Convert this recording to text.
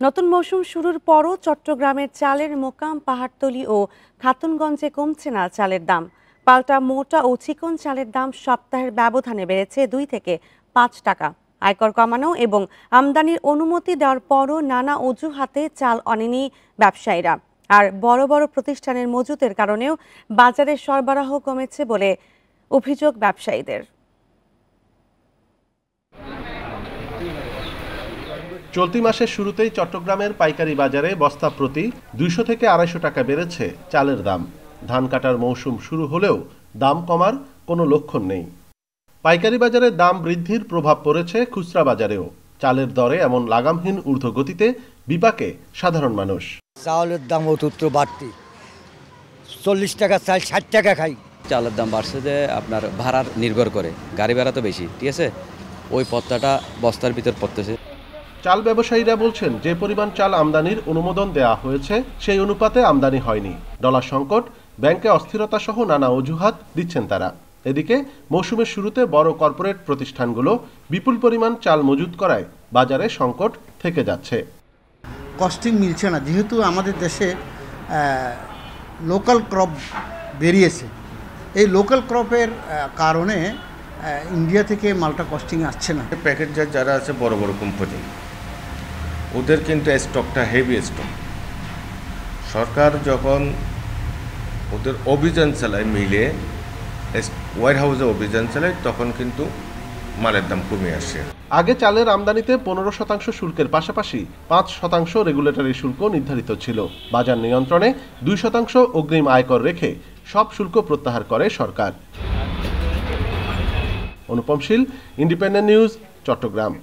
নতুন মৌসুম শুরুর পরও চট্টগ্রামের চালের মোকাম পাহাড়তলী ও খাতুনগঞ্জে কমছে না চালের দাম। পাল্টা মোটা ও চিকন চালের দাম সপ্তাহের ব্যবধানে বেড়েছে 2 থেকে 5 টাকা। আয়কর কমানো এবং আমদানির অনুমতি দেওয়ার পরও নানা অজুহাতে চাল আনেনি ব্যবসায়ীরা। আর বড় বড় প্রতিষ্ঠানের মজুতের কারণেও বাজারে সরবরাহ কমেছে বলে অভিযোগ ব্যবসায়ীদের। চলতি মাসের শুরুতেই চট্টগ্রামের পাইকারি বাজারে বস্তা প্রতি 200 থেকে 250 টাকা বেড়েছে চালের দাম। ধান কাটার মৌসুম শুরু হলেও দাম কমার কোনো লক্ষণ নেই। পাইকারি বাজারে দাম বৃদ্ধির প্রভাব পড়েছে খুচরা বাজারেও। চালের দরে এমন লাগামহীন ঊর্ধ্বগতিতে বিপাকে সাধারণ মানুষ। চাউলের দাম অত্যন্ত বাড়তি, 40 টাকা চাল 60 টাকা খাই। চালের দাম বাড়ছে যে আপনার ভাড়ার নির্ভর করে, গাড়ি ভাড়া তো বেশি, ঠিক আছে, ওই পত্তাটা বস্তার ভিতর পড়তেছে। চাল ব্যবসায়ীরা বলছেন, যে পরিমাণ চাল আমদানির অনুমোদন দেওয়া হয়েছে সেই অনুপাতে আমদানি হয়নি। ডলার সংকট, ব্যাংকে অস্থিরতা সহ নানা অজুহাত দিচ্ছেন তারা। এদিকে মৌসুমের শুরুতে বড় কর্পোরেট প্রতিষ্ঠানগুলো বিপুল পরিমাণ চাল মজুত করায় বাজারে সংকট থেকে যাচ্ছে। কস্টিং মিলছে না, যেহেতু আমাদের দেশে লোকাল ক্রপ বেরিয়েছে। এই লোকাল ক্রপের কারণে ইন্ডিয়া থেকে মালটা কস্টিং আসছে না। প্যাকেটজার যারা আছে বড় বড় কোম্পানি, ওদের কিন্তু স্টকটা হেভি স্টক। সরকার যখন ওদের অভিযান চালায়, মিলে ওয়ার হাউসে অভিযান চালায়, তখন কিন্তু মালের দাম কমে আসে। আগে চালের আমদানিতে 15% শুল্কের পাশাপাশি 5% রেগুলেটরি শুল্ক নির্ধারিত ছিল। বাজার নিয়ন্ত্রণে 2% অগ্রিম আয়কর রেখে সব শুল্ক প্রত্যাহার করে সরকার। অনুপম শীল, ইন্ডিপেন্ডেন্ট নিউজ, চট্টগ্রাম।